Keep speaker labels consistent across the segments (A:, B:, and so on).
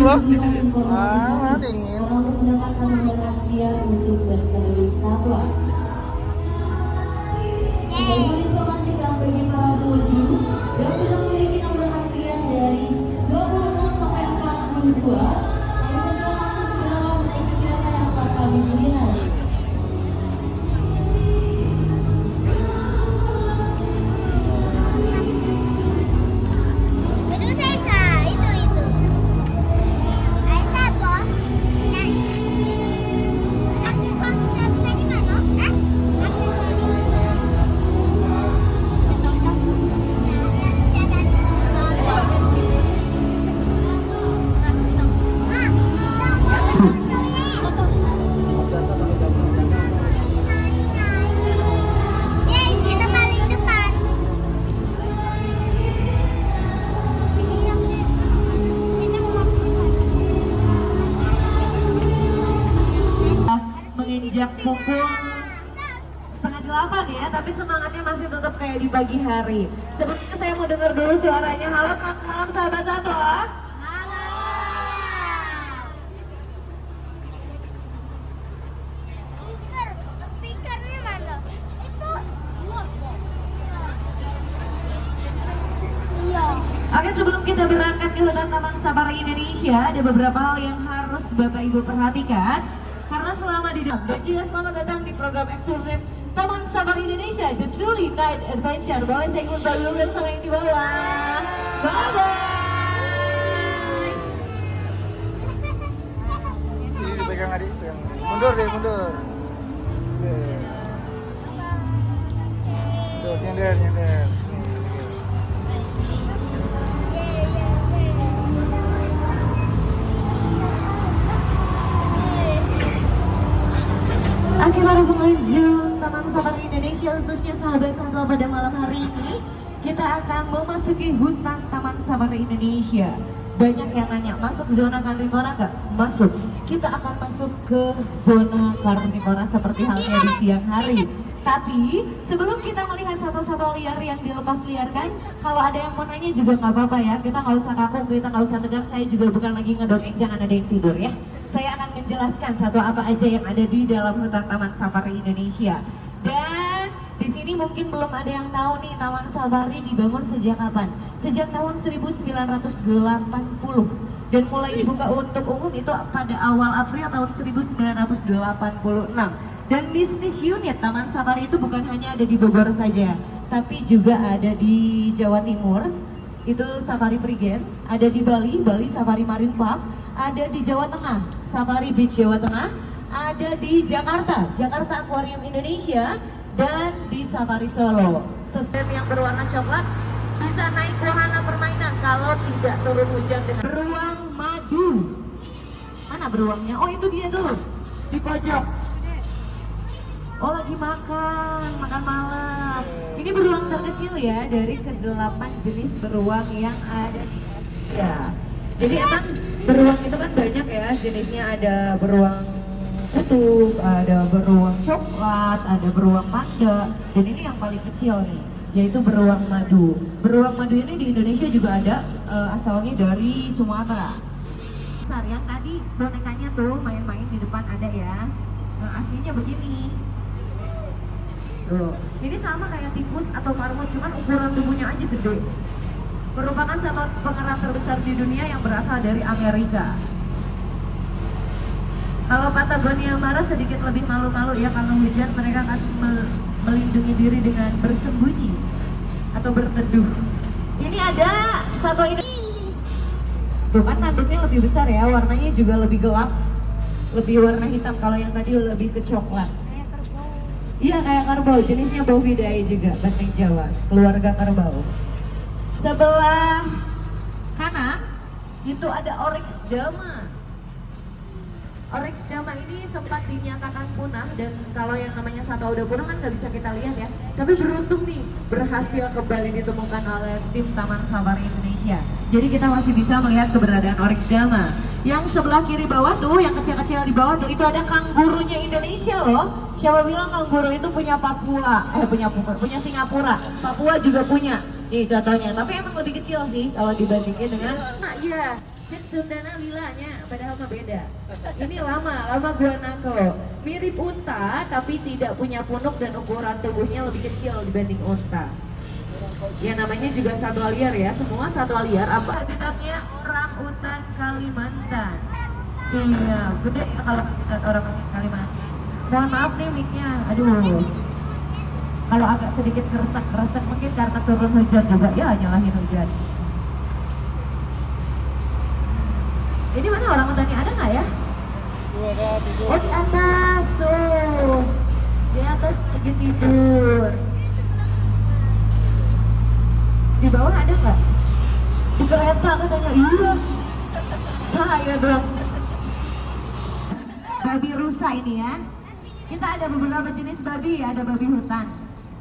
A: loh. Ah, dingin.
B: Untuk mendapatkan nomor antrian untuk berkeliling satwa. Dan informasikan bagi para pengunjung yang sudah memiliki nomor antrian dari 26 sampai 42, kami persilakan segera menaiki kereta yang telah kami sediakan.
C: Menginjak pukul 7:30 ya, tapi semangatnya masih tetap kayak di pagi hari. Sebelumnya saya mau dengar dulu suaranya. Halo, selamat malam sahabat satwa.
D: Speakernya mana? Itu iya.
C: Oke, sebelum kita berangkat ke hutan Taman Safari Indonesia, ada beberapa hal yang harus Bapak Ibu perhatikan. Karena selama di dalam, dan juga selamat datang di program eksklusif Taman Safari Indonesia, The Truly Night Adventure. Bawa saya ikut dulu dan sama yang di bawah. Bye-bye.
A: Ini dipegang adik, pegang. Mundur deh, mundur. Oke. Tuh, nyender, nyender. Sini.
C: Oke, para pengunjung Taman Safari Indonesia, khususnya sahabat satwa, pada malam hari ini kita akan memasuki hutan Taman Safari Indonesia. Banyak yang nanya, masuk zona karnivora nggak? Masuk. Kita akan masuk ke zona karnivora seperti halnya di siang hari. Tapi sebelum kita melihat satwa-satwa liar yang dilepas liarkan, kalau ada yang mau nanya juga nggak apa-apa ya. Kita nggak usah kaku, kita nggak usah tegang. Saya juga bukan lagi ngedongeng, jangan ada yang tidur ya. Saya akan menjelaskan satwa apa aja yang ada di dalam hutan Taman Safari Indonesia. Dan di sini mungkin belum ada yang tahu nih, Taman Safari dibangun sejak kapan? Sejak tahun 1980 dan mulai dibuka untuk umum itu pada awal April tahun 1986. Dan bisnis unit Taman Safari itu bukan hanya ada di Bogor saja, tapi juga ada di Jawa Timur, itu Safari Prigen, ada di Bali, Bali Safari Marine Park, ada di Jawa Tengah, Safari Beach Jawa Tengah, ada di Jakarta, Jakarta Aquarium Indonesia, dan di Safari Solo. Sistem yang berwarna coklat bisa naik wahana permainan kalau tidak turun hujan dengan beruang madu. Mana beruangnya? Oh, itu dia tuh di pojok. Oh, lagi makan malam. Ini beruang terkecil ya dari ke-8 jenis beruang yang ada di Asia. Jadi emang beruang itu kan banyak ya jenisnya, ada beruang kutub, ada beruang coklat, ada beruang panda, dan ini yang paling kecil nih, yaitu beruang madu. Beruang madu ini di Indonesia juga ada, asalnya dari Sumatera. Yang tadi bonekanya tuh main-main di depan ada ya, aslinya begini. Tuh, ini sama kayak tikus atau marmut, cuman ukuran tubuhnya aja gede. Merupakan satwa pengerat terbesar di dunia yang berasal dari Amerika. Kalau Patagonia marah sedikit lebih malu-malu ya, kalau hujan mereka akan melindungi diri dengan bersembunyi atau berteduh. Ini ada satwa ini. Tuh kan tanduknya lebih besar ya, warnanya juga lebih gelap, lebih warna hitam. Kalau yang tadi lebih ke coklat. Iya, kayak kerbau, jenisnya Bovidae juga, bahasa Jawa, keluarga kerbau. Sebelah kanan itu ada Oryx dama. Oryx dama ini sempat dinyatakan punah, dan kalau yang namanya satwa udah punah kan nggak bisa kita lihat ya. Tapi beruntung nih, berhasil kembali ditemukan oleh tim Taman Safari Indonesia. Jadi kita masih bisa melihat keberadaan Oryx dama. Yang sebelah kiri bawah tuh, yang kecil-kecil di bawah tuh, itu ada kanggurunya Indonesia loh. Siapa bilang kanguru itu punya Papua? Punya Singapura. Papua juga punya. Nih contohnya, tapi emang lebih kecil sih kalau dibandingin dengan, nah iya, Cek Sundana lilanya, padahal mah beda. Ini lama guanaco. Mirip unta, tapi tidak punya punuk dan ukuran tubuhnya lebih kecil dibanding unta. Ya namanya juga satwa liar ya, semua satwa liar. Apa habitatnya? Orang utan Kalimantan. Iya, gede ya kalau habitat orang Kalimantan. Mohon maaf nih mic-nya, aduh. Kalau agak sedikit keresek mungkin karena turun hujan juga, ya nyalahin hujan. Ini mana orang utannya, ada nggak ya? Oh di atas tuh, di atas lagi tidur. Di bawah ada nggak? Di kereta katanya, iya. Saya dong. Babi rusa ini ya. Kita ada beberapa jenis babi, ada babi hutan,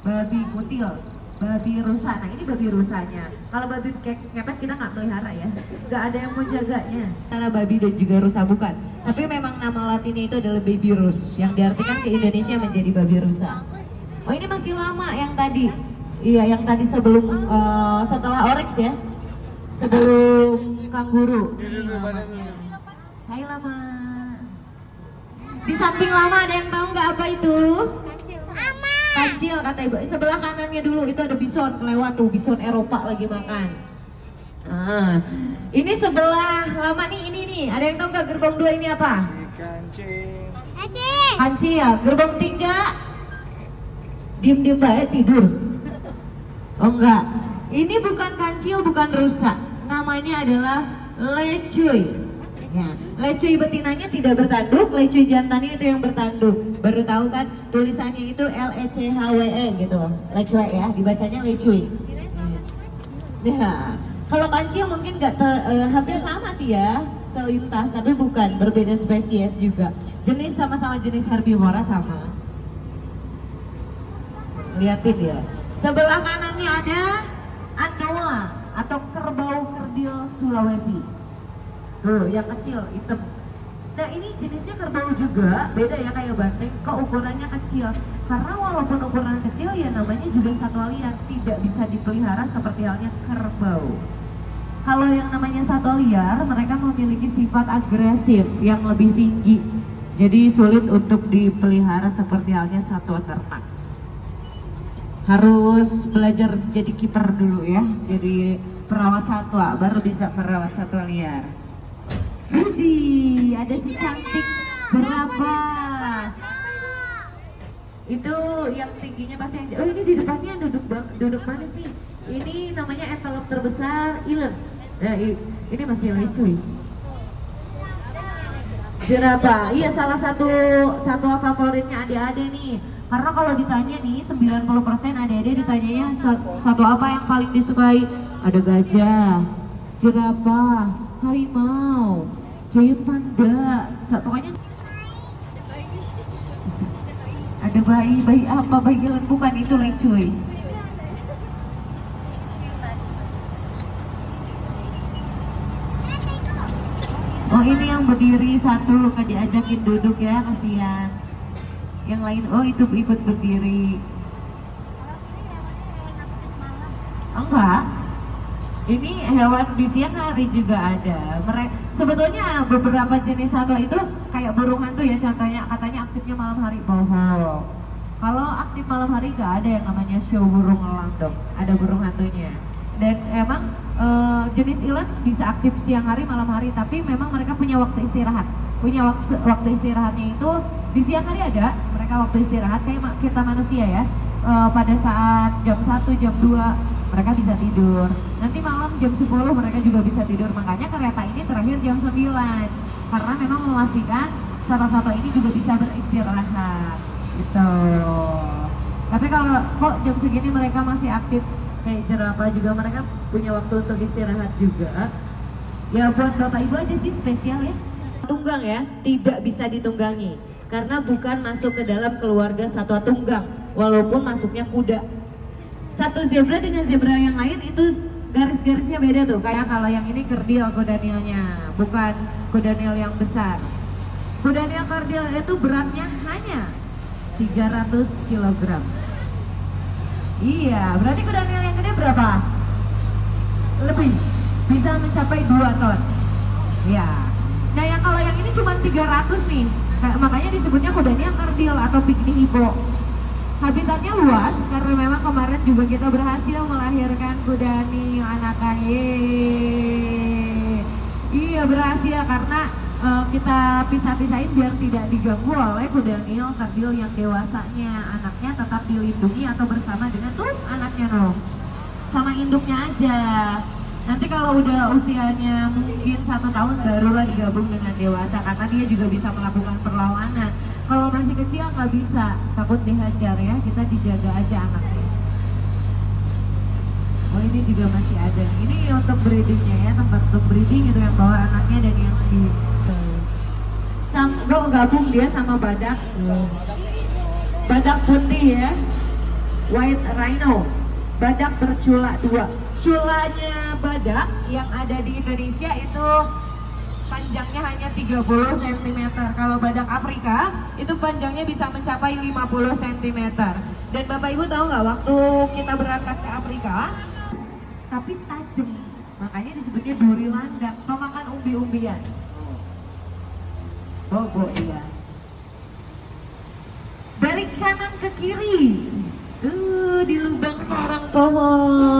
C: babi kutil, babi rusa. Nah ini babi rusanya. Kalau babi kepet kita nggak pelihara ya, nggak ada yang mau jaganya. Karena babi dan juga rusa bukan. Tapi memang nama latinnya itu adalah baby rus, yang diartikan ke Indonesia menjadi babi rusa. Oh ini masih lama yang tadi. Iya yang tadi sebelum setelah oryx ya, sebelum kanguru. Hai lama. Di samping lama ada yang tahu nggak apa itu? Kancil kata ibu. Sebelah kanannya dulu itu ada bison kelewat tuh, bison Eropa lagi makan. Nah, ini sebelah lama nih ini nih. Ada yang tahu nggak gerbong 2 ini apa?
A: Kancing.
C: Kancil. Gerbong 3 diem baik tidur. Oh enggak. Ini bukan kancil, bukan rusa. Namanya adalah lecuy. Ya, lecuy betinanya tidak bertanduk, lecuy jantannya itu yang bertanduk. Baru tahu kan tulisannya itu LECHWE gitu. Lecuy ya, dibacanya lecuy. Ya, kalau kancil mungkin nggak hampir sama sih ya, selintas tapi bukan, berbeda spesies juga. Jenis sama-sama jenis herbivora sama. Liatin ya. Sebelah kanannya ada Anoa atau kerbau kerdil Sulawesi. Tuh, yang kecil, hitam. Nah ini jenisnya kerbau juga, beda ya kayak banteng, kok ukurannya kecil. Karena walaupun ukuran kecil ya namanya juga satwa liar, tidak bisa dipelihara seperti halnya kerbau. Kalau yang namanya satwa liar, mereka memiliki sifat agresif yang lebih tinggi. Jadi sulit untuk dipelihara seperti halnya satwa ternak. Harus belajar jadi kiper dulu ya, jadi perawat satwa, baru bisa merawat satwa liar. Widih, ada si cantik jerapah. Itu yang tingginya pasti yang... Oh ini di depannya duduk manis nih. Ini namanya antelope terbesar, ilen. Nah ini masih lecuy. Jerapah, iya salah satu satwa favoritnya adik-adik nih. Karena kalau ditanya nih 90% adik-adik ditanyanya satwa apa yang paling disukai. Ada gajah, jerapah, harimau, giant panda, pokoknya ada bayi apa, bayi gilen bukan, itu lecuy. Oh ini yang berdiri satu, nggak diajakin duduk ya, kasihan. Yang lain, oh itu ikut berdiri. Enggak. Ini hewan di siang hari juga ada. Sebetulnya beberapa jenis satwa itu kayak burung hantu ya, contohnya katanya aktifnya malam hari, bohong. Kalau aktif malam hari nggak ada yang namanya show burung elang dong, ada burung hantunya. Dan emang jenis ilen bisa aktif siang hari malam hari, tapi memang mereka punya waktu istirahat. Punya waktu istirahatnya itu di siang hari ada, mereka waktu istirahat kayak kita manusia ya. Pada saat jam 1, jam 2 mereka bisa tidur. Nanti malam jam 10 mereka juga bisa tidur. Makanya kereta ini terakhir jam 9. Karena memang memastikan satwa-satwa ini juga bisa beristirahat. Gitu. Tapi kalau kok jam segini mereka masih aktif, kayak jerapah juga mereka punya waktu untuk istirahat juga. Ya buat bapak ibu aja sih spesial ya. Tunggang ya, tidak bisa ditunggangi. Karena bukan masuk ke dalam keluarga satwa tunggang. Walaupun masuknya kuda. Satu zebra dengan zebra yang lain itu garis-garisnya beda tuh. Kayak kalau yang ini kerdil kudanilnya, bukan kudanil yang besar. Kudanil kerdil itu beratnya hanya 300 kg. Iya, berarti kudanil yang gede berapa? Lebih, bisa mencapai 2 ton. Ya. Nah yang kalau yang ini cuma 300 nih. Makanya disebutnya kudanya kerdil atau pygmy hippo. Habitatnya luas karena memang kemarin juga kita berhasil melahirkan kuda nih anakannya. Iya berhasil karena kita pisah-pisahin biar tidak diganggu oleh kuda nil kerdil yang dewasanya. Anaknya tetap dilindungi atau bersama dengan tuh anaknya loh. Sama induknya aja. Nanti kalau udah usianya mungkin 1 tahun barulah digabung dengan dewasa karena dia juga bisa melakukan perlawanan. Kalau masih kecil nggak bisa, takut dihajar ya, kita dijaga aja anaknya. Oh ini juga masih ada. Ini untuk breedingnya ya, tempat untuk breeding itu yang bawa anaknya dan yang di gabung dia sama badak. Badak putih ya, white rhino, badak bercula 2. Culanya badak yang ada di Indonesia itu panjangnya hanya 30 cm. Kalau badak Afrika itu panjangnya bisa mencapai 50 cm. Dan Bapak Ibu tahu nggak waktu kita berangkat ke Afrika, tapi tajam, makanya disebutnya duri landak. Mau makan umbi-umbian? Bobo iya. Dari kanan ke kiri, di lubang sarang pohon.